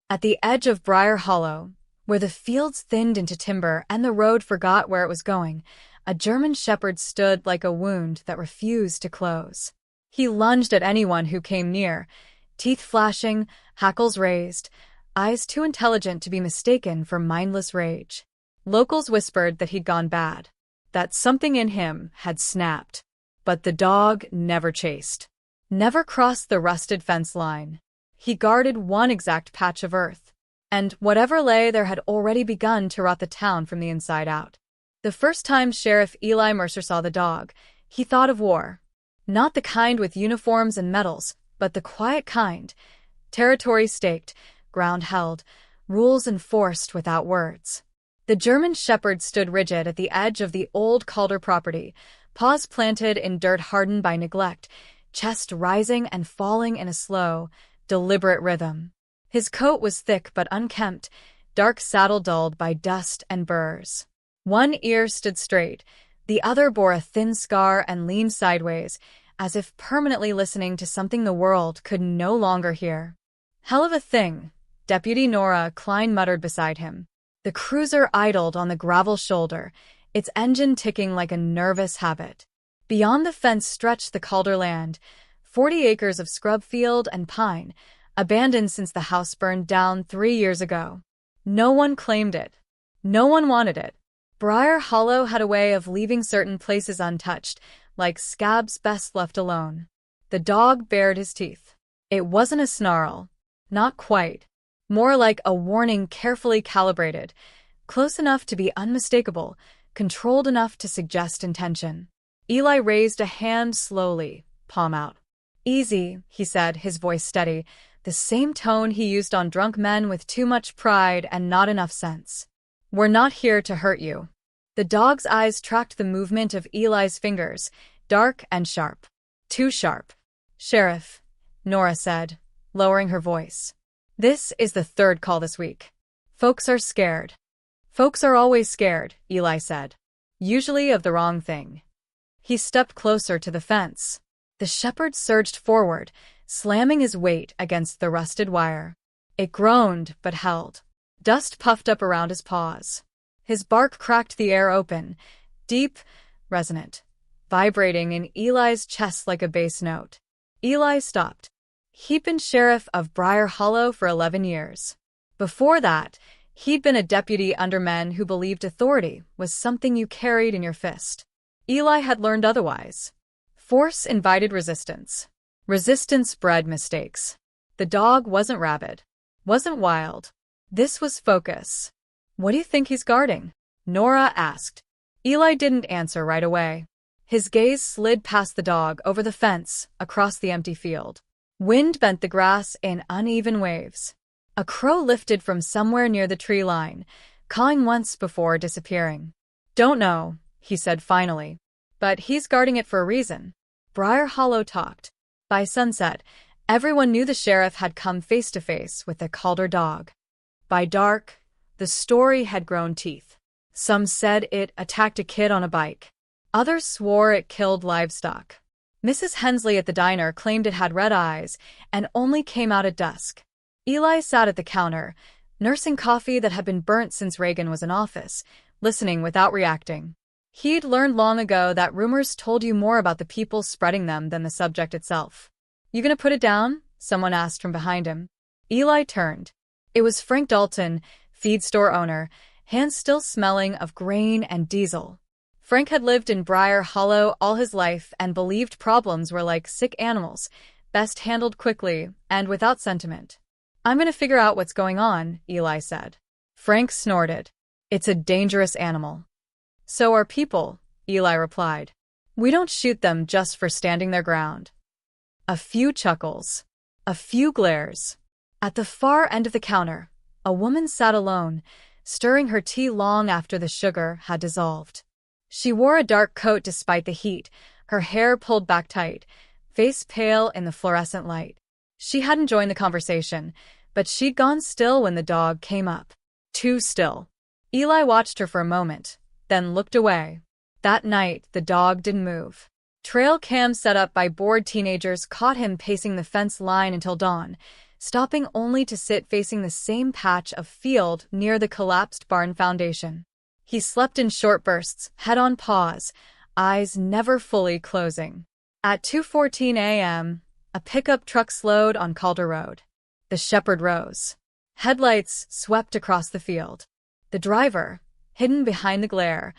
At the edge of Briar Hollow, where the fields thinned into timber and the road forgot where it was going, a German shepherd stood like a wound that refused to close. He lunged at anyone who came near, teeth flashing, hackles raised, eyes too intelligent to be mistaken for mindless rage. Locals whispered that he'd gone bad, that something in him had snapped. But the dog never chased, never crossed the rusted fence line. He guarded one exact patch of earth, and whatever lay there had already begun to rot the town from the inside out. The first time Sheriff Eli Mercer saw the dog, he thought of war. Not the kind with uniforms and medals, but the quiet kind. Territory staked, ground held, rules enforced without words. The German shepherd stood rigid at the edge of the old Calder property, paws planted in dirt hardened by neglect, chest rising and falling in a slow, deliberate rhythm. His coat was thick but unkempt, dark saddle dulled by dust and burrs. One ear stood straight, the other bore a thin scar and leaned sideways, as if permanently listening to something the world could no longer hear. "Hell of a thing," Deputy Nora Klein muttered beside him. The cruiser idled on the gravel shoulder, its engine ticking like a nervous habit. Beyond the fence stretched the Calder land, 40 acres of scrub field and pine, abandoned since the house burned down 3 years ago. No one claimed it. No one wanted it. Briar Hollow had a way of leaving certain places untouched, like scabs best left alone. The dog bared his teeth. It wasn't a snarl. Not quite. More like a warning carefully calibrated, close enough to be unmistakable, controlled enough to suggest intention. Eli raised a hand slowly, palm out. "Easy," he said, his voice steady, the same tone he used on drunk men with too much pride and not enough sense. "We're not here to hurt you." The dog's eyes tracked the movement of Eli's fingers, dark and sharp. Too sharp. "Sheriff," Nora said, lowering her voice. "This is the third call this week. Folks are scared." "Folks are always scared," Eli said. "Usually of the wrong thing." He stepped closer to the fence. The shepherd surged forward, slamming his weight against the rusted wire. It groaned but held. Dust puffed up around his paws. His bark cracked the air open, deep, resonant, vibrating in Eli's chest like a bass note. Eli stopped. He'd been sheriff of Briar Hollow for 11 years. Before that, he'd been a deputy under men who believed authority was something you carried in your fist. Eli had learned otherwise. Force invited resistance. Resistance bred mistakes. The dog wasn't rabid, wasn't wild. This was focus. "What do you think he's guarding?" Nora asked. Eli didn't answer right away. His gaze slid past the dog, over the fence, across the empty field. Wind bent the grass in uneven waves. A crow lifted from somewhere near the tree line, cawing once before disappearing. "Don't know," he said finally. "But he's guarding it for a reason." Briar Hollow talked. By sunset, everyone knew the sheriff had come face to face with the Calder dog. By dark, the story had grown teeth. Some said it attacked a kid on a bike. Others swore it killed livestock. Mrs. Hensley at the diner claimed it had red eyes and only came out at dusk. Eli sat at the counter, nursing coffee that had been burnt since Reagan was in office, listening without reacting. He'd learned long ago that rumors told you more about the people spreading them than the subject itself. "You gonna put it down?" someone asked from behind him. Eli turned. It was Frank Dalton, feed store owner, hands still smelling of grain and diesel. Frank had lived in Briar Hollow all his life and believed problems were like sick animals, best handled quickly and without sentiment. "I'm gonna figure out what's going on," Eli said. Frank snorted. "It's a dangerous animal." "So are people," Eli replied. "We don't shoot them just for standing their ground." A few chuckles. A few glares. At the far end of the counter, a woman sat alone, stirring her tea long after the sugar had dissolved. She wore a dark coat despite the heat, her hair pulled back tight, face pale in the fluorescent light. She hadn't joined the conversation, but she'd gone still when the dog came up. Too still. Eli watched her for a moment, then looked away. That night, the dog didn't move. Trail cams set up by bored teenagers caught him pacing the fence line until dawn, stopping only to sit facing the same patch of field near the collapsed barn foundation. He slept in short bursts, head on paws, eyes never fully closing. At 2:14 a.m., a pickup truck slowed on Calder Road. The shepherd rose. Headlights swept across the field. The driver, hidden behind the glare,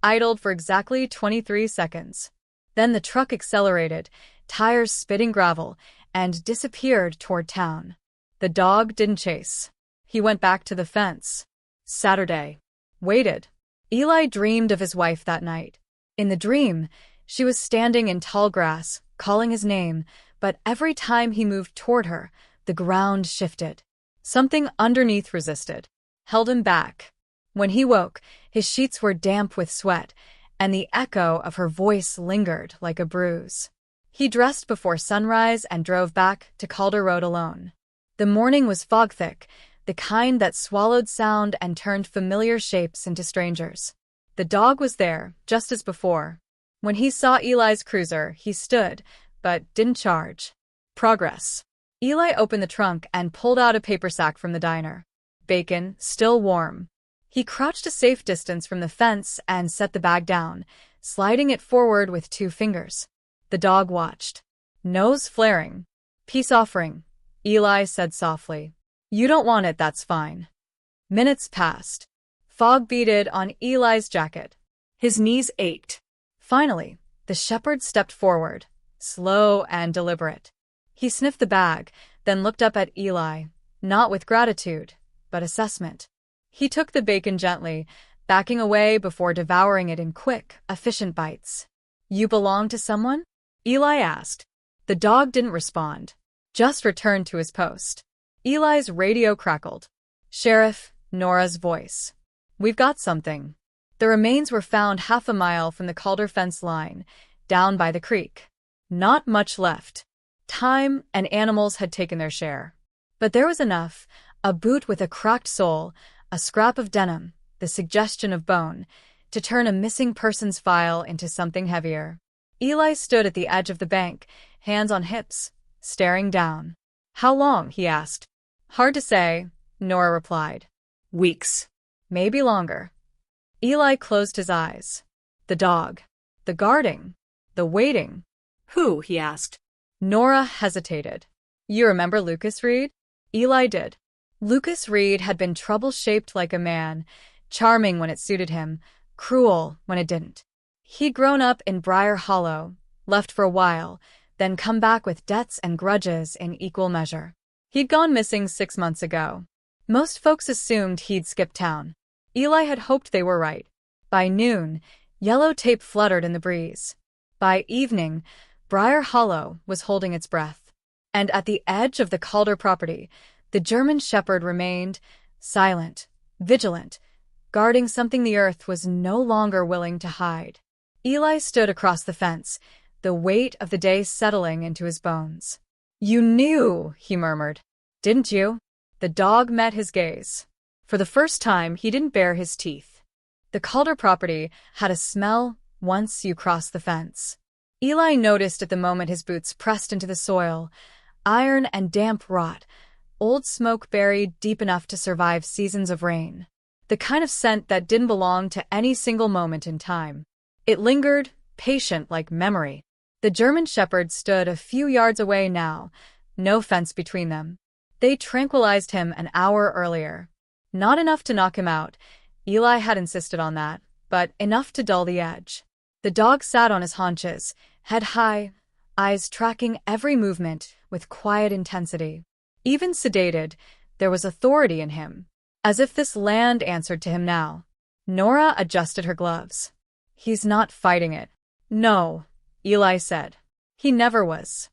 idled for exactly 23 seconds. Then the truck accelerated, tires spitting gravel, and disappeared toward town. The dog didn't chase. He went back to the fence. Saturday. Waited. Eli dreamed of his wife that night. In the dream, she was standing in tall grass, calling his name, but every time he moved toward her, the ground shifted. Something underneath resisted, held him back. When he woke, his sheets were damp with sweat, and the echo of her voice lingered like a bruise. He dressed before sunrise and drove back to Calder Road alone. The morning was fog-thick, the kind that swallowed sound and turned familiar shapes into strangers. The dog was there, just as before. When he saw Eli's cruiser, he stood, but didn't charge. Progress. Eli opened the trunk and pulled out a paper sack from the diner. Bacon, still warm. He crouched a safe distance from the fence and set the bag down, sliding it forward with 2 fingers. The dog watched. Nose flaring. Peace offering, Eli said softly. You don't want it, that's fine. Minutes passed. Fog beaded on Eli's jacket. His knees ached. Finally, the shepherd stepped forward, slow and deliberate. He sniffed the bag, then looked up at Eli, not with gratitude, but assessment. He took the bacon gently, backing away before devouring it in quick, efficient bites. You belong to someone? Eli asked. The dog didn't respond, just returned to his post. Eli's radio crackled. Sheriff, Nora's voice. We've got something. The remains were found half a mile from the Calder fence line, down by the creek. Not much left. Time and animals had taken their share. But there was enough, a boot with a cracked sole, a scrap of denim, the suggestion of bone, to turn a missing persons file into something heavier. Eli stood at the edge of the bank, hands on hips, staring down. How long? He asked. Hard to say, Nora replied. Weeks. Maybe longer. Eli closed his eyes. The dog. The guarding. The waiting. Who? He asked. Nora hesitated. You remember Lucas Reed? Eli did. Lucas Reed had been trouble-shaped like a man, charming when it suited him, cruel when it didn't. He'd grown up in Briar Hollow, left for a while, then come back with debts and grudges in equal measure. He'd gone missing 6 months ago. Most folks assumed he'd skipped town. Eli had hoped they were right. By noon, yellow tape fluttered in the breeze. By evening, Briar Hollow was holding its breath. And at the edge of the Calder property, the German shepherd remained, silent, vigilant, guarding something the earth was no longer willing to hide. Eli stood across the fence, the weight of the day settling into his bones. You knew, he murmured. Didn't you? The dog met his gaze. For the first time, he didn't bare his teeth. The Calder property had a smell once you crossed the fence. Eli noticed at the moment his boots pressed into the soil, iron and damp rot, old smoke buried deep enough to survive seasons of rain. The kind of scent that didn't belong to any single moment in time. It lingered, patient like memory. The German shepherd stood a few yards away now, no fence between them. They tranquilized him an hour earlier. Not enough to knock him out, Eli had insisted on that, but enough to dull the edge. The dog sat on his haunches, head high, eyes tracking every movement with quiet intensity. Even sedated, there was authority in him, as if this land answered to him now. Nora adjusted her gloves. He's not fighting it. No, Eli said. He never was.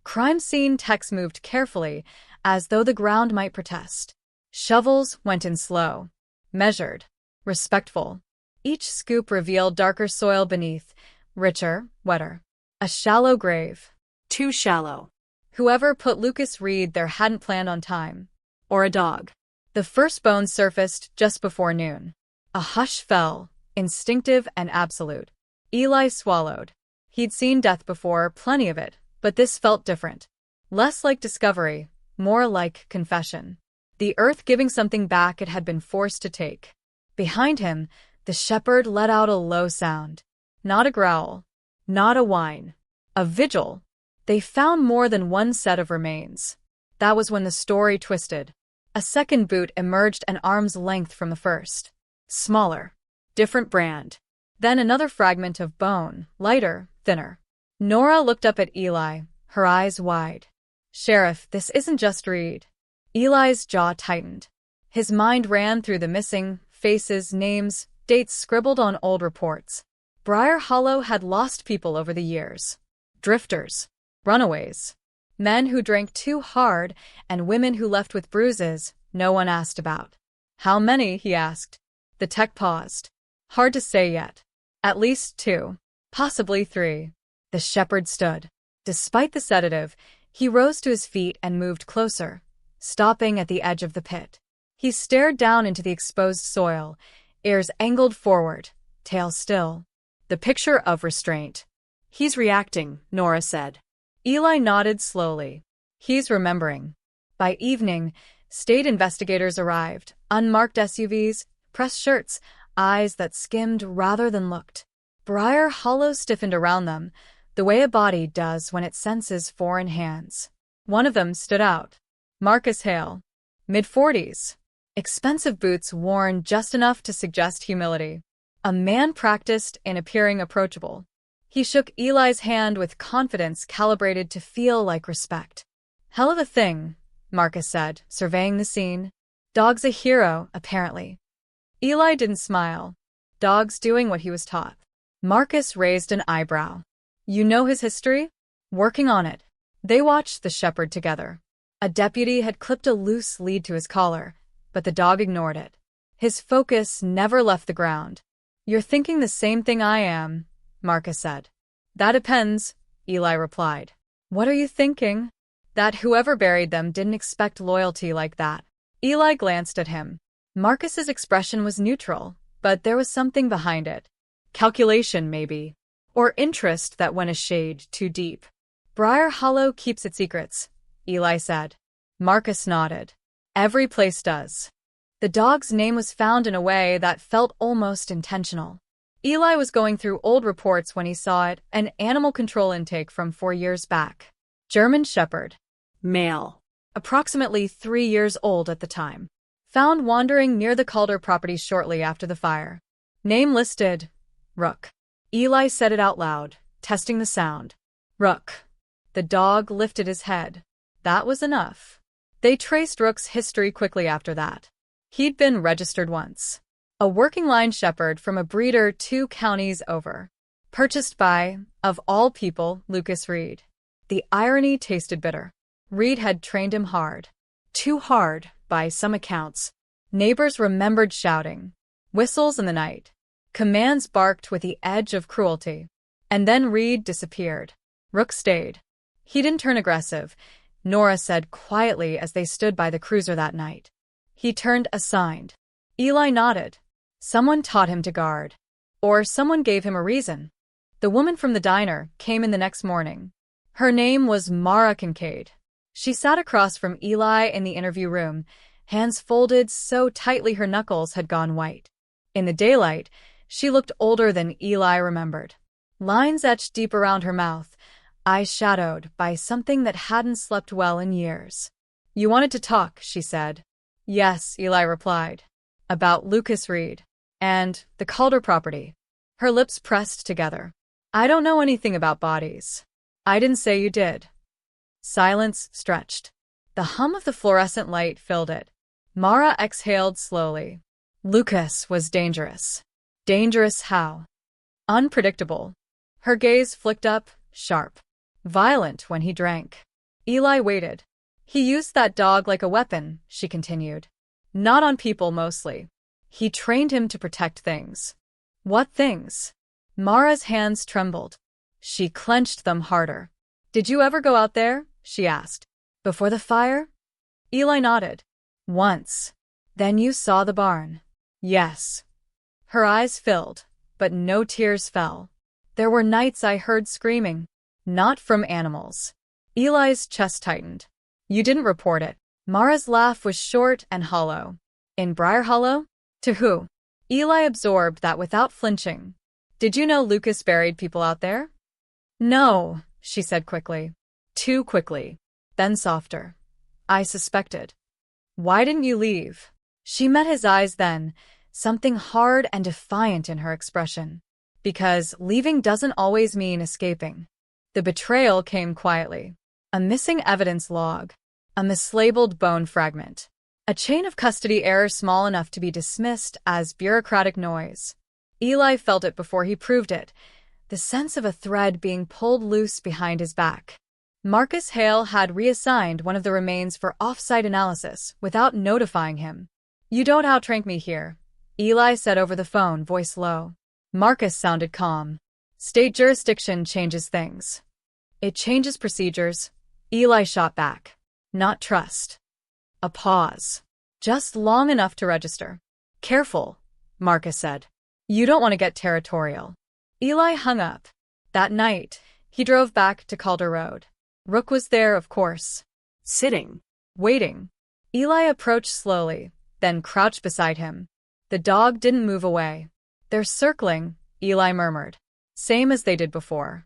Crime scene techs moved carefully, as though the ground might protest. Shovels went in slow, measured, respectful. Each scoop revealed darker soil beneath, richer, wetter. A shallow grave. Too shallow. Whoever put Lucas Reed there hadn't planned on time. Or a dog. The first bones surfaced just before noon. A hush fell, instinctive and absolute. Eli swallowed. He'd seen death before, plenty of it, but this felt different. Less like discovery, more like confession. The earth giving something back it had been forced to take. Behind him, the shepherd let out a low sound. Not a growl. Not a whine. A vigil. They found more than one set of remains. That was when the story twisted. A second boot emerged an arm's length from the first. Smaller. Different brand. Then another fragment of bone, lighter, thinner. Nora looked up at Eli, her eyes wide. Sheriff, this isn't just Reed. Eli's jaw tightened. His mind ran through the missing, faces, names, dates scribbled on old reports. Briar Hollow had lost people over the years. Drifters. Runaways. Men who drank too hard and women who left with bruises no one asked about. How many, he asked. The tech paused. Hard to say yet. At least 2. Possibly 3. The shepherd stood. Despite the sedative, he rose to his feet and moved closer, stopping at the edge of the pit. He stared down into the exposed soil, ears angled forward, tail still. The picture of restraint. He's reacting, Nora said. Eli nodded slowly. He's remembering. By evening, state investigators arrived, unmarked SUVs, pressed shirts, eyes that skimmed rather than looked. Briar Hollow stiffened around them, the way a body does when it senses foreign hands. One of them stood out. Marcus Hale. Mid-40s. Expensive boots worn just enough to suggest humility. A man practiced in appearing approachable. He shook Eli's hand with confidence calibrated to feel like respect. Hell of a thing, Marcus said, surveying the scene. Dog's a hero, apparently. Eli didn't smile. Dog's doing what he was taught. Marcus raised an eyebrow. You know his history? Working on it. They watched the shepherd together. A deputy had clipped a loose lead to his collar, but the dog ignored it. His focus never left the ground. You're thinking the same thing I am, Marcus said. That depends, Eli replied. What are you thinking? That whoever buried them didn't expect loyalty like that. Eli glanced at him. Marcus's expression was neutral, but there was something behind it. Calculation, maybe. Or interest that went a shade too deep. Briar Hollow keeps its secrets, Eli said. Marcus nodded. Every place does. The dog's name was found in a way that felt almost intentional. Eli was going through old reports when he saw it, an animal control intake from 4 years back. German Shepherd. Male. Approximately 3 years old at the time. Found wandering near the Calder property shortly after the fire. Name listed. Rook. Eli said it out loud, testing the sound. Rook. The dog lifted his head. That was enough. They traced Rook's history quickly after that. He'd been registered once. A working line shepherd from a breeder 2 counties over. Purchased by, of all people, Lucas Reed. The irony tasted bitter. Reed had trained him hard. Too hard, by some accounts. Neighbors remembered shouting. Whistles in the night. Commands barked with the edge of cruelty. And then Reed disappeared. Rook stayed. He didn't turn aggressive, Nora said quietly as they stood by the cruiser that night. He turned assigned. Eli nodded. Someone taught him to guard. Or someone gave him a reason. The woman from the diner came in the next morning. Her name was Mara Kincaid. She sat across from Eli in the interview room, hands folded so tightly her knuckles had gone white. In the daylight, she looked older than Eli remembered. Lines etched deep around her mouth, eyes shadowed by something that hadn't slept well in years. You wanted to talk, she said. Yes, Eli replied. About Lucas Reed. And the Calder property. Her lips pressed together. I don't know anything about bodies. I didn't say you did. Silence stretched. The hum of the fluorescent light filled it. Mara exhaled slowly. Lucas was dangerous. Dangerous how? Unpredictable. Her gaze flicked up, sharp. Violent when he drank. Eli waited. He used that dog like a weapon, she continued. Not on people mostly. He trained him to protect things. What things? Mara's hands trembled. She clenched them harder. Did you ever go out there? She asked. Before the fire? Eli nodded. Once. Then you saw the barn. Yes. Her eyes filled, but no tears fell. There were nights I heard screaming. Not from animals. Eli's chest tightened. You didn't report it. Mara's laugh was short and hollow. In Briar Hollow? To who? Eli absorbed that without flinching. Did you know Lucas buried people out there? No, she said quickly. Too quickly. Then softer. I suspected. Why didn't you leave? She met his eyes then, something hard and defiant in her expression. Because leaving doesn't always mean escaping. The betrayal came quietly. A missing evidence log. A mislabeled bone fragment. A chain of custody error small enough to be dismissed as bureaucratic noise. Eli felt it before he proved it, the sense of a thread being pulled loose behind his back. Marcus Hale had reassigned one of the remains for off-site analysis without notifying him. You don't outrank me here, Eli said over the phone, voice low. Marcus sounded calm. State jurisdiction changes things. It changes procedures, Eli shot back. Not trust. A pause. Just long enough to register. Careful, Marcus said. You don't want to get territorial. Eli hung up. That night, he drove back to Calder Road. Rook was there, of course. Sitting. Waiting. Eli approached slowly, then crouched beside him. The dog didn't move away. They're circling, Eli murmured. Same as they did before.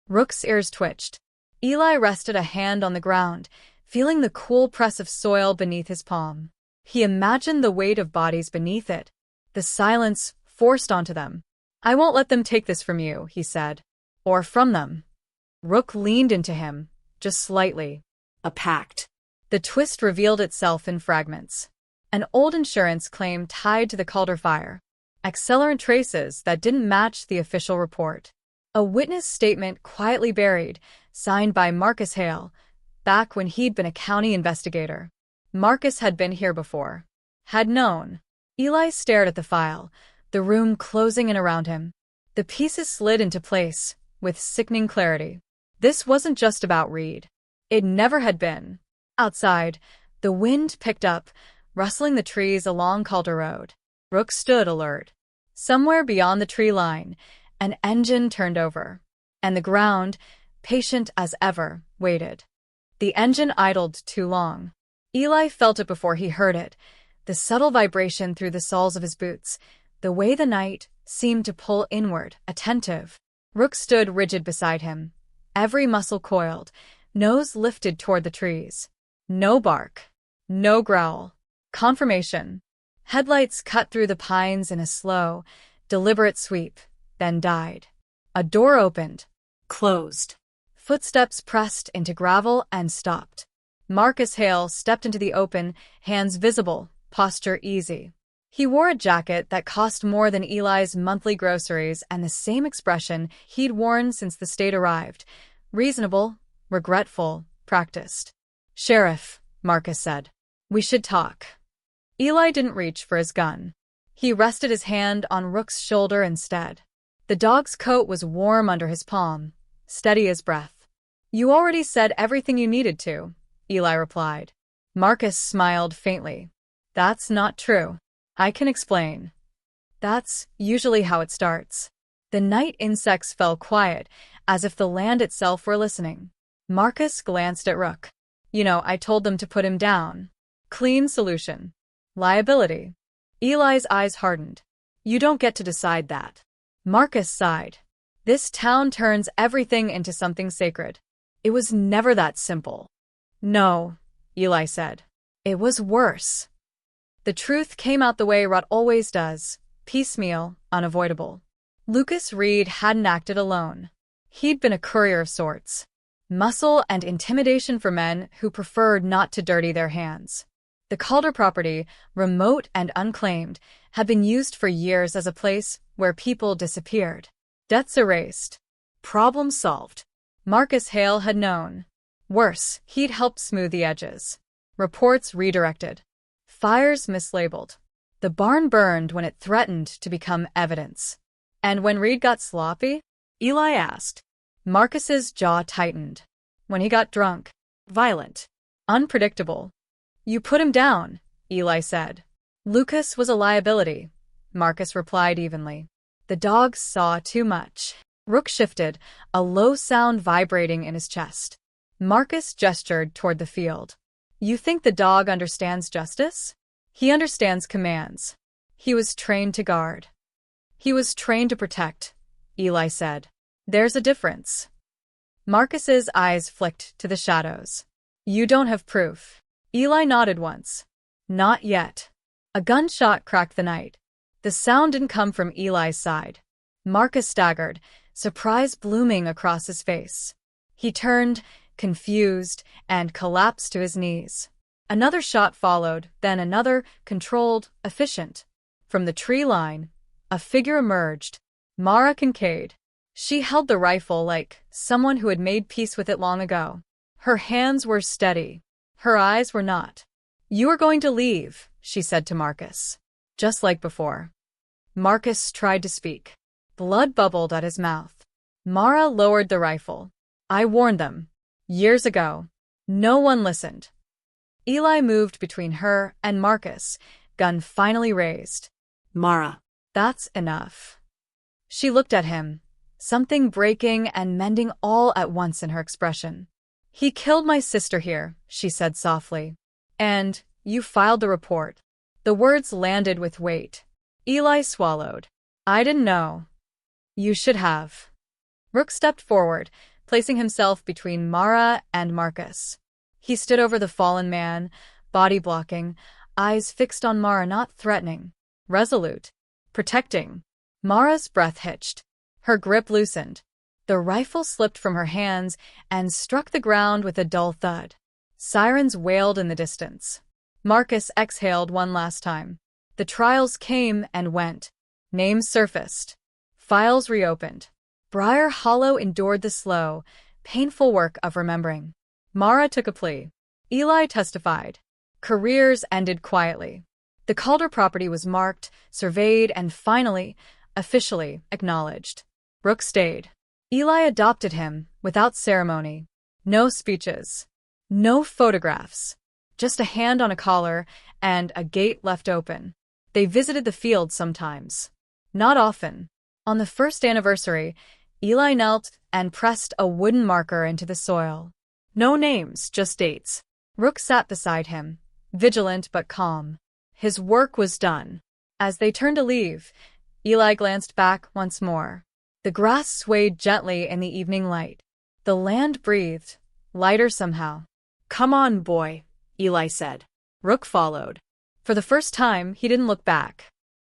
Rook's ears twitched. Eli rested a hand on the ground, feeling the cool press of soil beneath his palm. He imagined the weight of bodies beneath it, the silence forced onto them. I won't let them take this from you, he said. Or from them. Rook leaned into him, just slightly. A pact. The twist revealed itself in fragments. An old insurance claim tied to the Calder fire. Accelerant traces that didn't match the official report. A witness statement quietly buried, signed by Marcus Hale, back when he'd been a county investigator. Marcus had been here before. Had known. Eli stared at the file, the room closing in around him. The pieces slid into place, with sickening clarity. This wasn't just about Reed. It never had been. Outside, the wind picked up, rustling the trees along Calder Road. Rook stood alert. Somewhere beyond the tree line, an engine turned over. And the ground, patient as ever, waited. The engine idled too long. Eli felt it before he heard it, the subtle vibration through the soles of his boots, the way the night seemed to pull inward, attentive. Rook stood rigid beside him, every muscle coiled, nose lifted toward the trees. No bark. No growl. Confirmation. Headlights cut through the pines in a slow, deliberate sweep, then died. A door opened. Closed. Footsteps pressed into gravel and stopped. Marcus Hale stepped into the open, hands visible, posture easy. He wore a jacket that cost more than Eli's monthly groceries and the same expression he'd worn since the state arrived. Reasonable, regretful, practiced. Sheriff, Marcus said. We should talk. Eli didn't reach for his gun. He rested his hand on Rook's shoulder instead. The dog's coat was warm under his palm, steady as breath. You already said everything you needed to, Eli replied. Marcus smiled faintly. That's not true. I can explain. That's usually how it starts. The night insects fell quiet, as if the land itself were listening. Marcus glanced at Rook. You know, I told them to put him down. Clean solution. Liability. Eli's eyes hardened. You don't get to decide that. Marcus sighed. This town turns everything into something sacred. It was never that simple. No, Eli said. It was worse. The truth came out the way rot always does, piecemeal, unavoidable. Lucas Reed hadn't acted alone. He'd been a courier of sorts. Muscle and intimidation for men who preferred not to dirty their hands. The Calder property, remote and unclaimed, had been used for years as a place where people disappeared. Debts erased. Problem solved. Marcus Hale had known. Worse, he'd helped smooth the edges. Reports redirected. Fires mislabeled. The barn burned when it threatened to become evidence. And when Reed got sloppy? Eli asked. Marcus's jaw tightened. When he got drunk. Violent. Unpredictable. You put him down, Eli said. Lucas was a liability, Marcus replied evenly. The dogs saw too much. Rook shifted, a low sound vibrating in his chest. Marcus gestured toward the field. You think the dog understands justice? He understands commands. He was trained to guard. He was trained to protect, Eli said. There's a difference. Marcus's eyes flicked to the shadows. You don't have proof. Eli nodded once. Not yet. A gunshot cracked the night. The sound didn't come from Eli's side. Marcus staggered, surprise blooming across his face. He turned, confused, and collapsed to his knees. Another shot followed, then another, controlled, efficient. From the tree line, a figure emerged. Mara Kincaid. She held the rifle like someone who had made peace with it long ago. Her hands were steady. Her eyes were not. You are going to leave, she said to Marcus. Just like before. Marcus tried to speak. Blood bubbled at his mouth. Mara lowered the rifle. I warned them. Years ago. No one listened. Eli moved between her and Marcus, gun finally raised. Mara. That's enough. She looked at him, something breaking and mending all at once in her expression. He killed my sister here, she said softly. And you filed the report. The words landed with weight. Eli swallowed. I didn't know. You should have. Rook stepped forward, placing himself between Mara and Marcus. He stood over the fallen man, body blocking, eyes fixed on Mara, not threatening, resolute, protecting. Mara's breath hitched. Her grip loosened. The rifle slipped from her hands and struck the ground with a dull thud. Sirens wailed in the distance. Marcus exhaled one last time. The trials came and went. Names surfaced. Files reopened. Briar Hollow endured the slow, painful work of remembering. Mara took a plea. Eli testified. Careers ended quietly. The Calder property was marked, surveyed, and finally, officially acknowledged. Rook stayed. Eli adopted him, without ceremony. No speeches. No photographs. Just a hand on a collar and a gate left open. They visited the field sometimes. Not often. On the first anniversary, Eli knelt and pressed a wooden marker into the soil. No names, just dates. Rook sat beside him, vigilant but calm. His work was done. As they turned to leave, Eli glanced back once more. The grass swayed gently in the evening light. The land breathed, lighter somehow. Come on, boy, Eli said. Rook followed. For the first time, he didn't look back.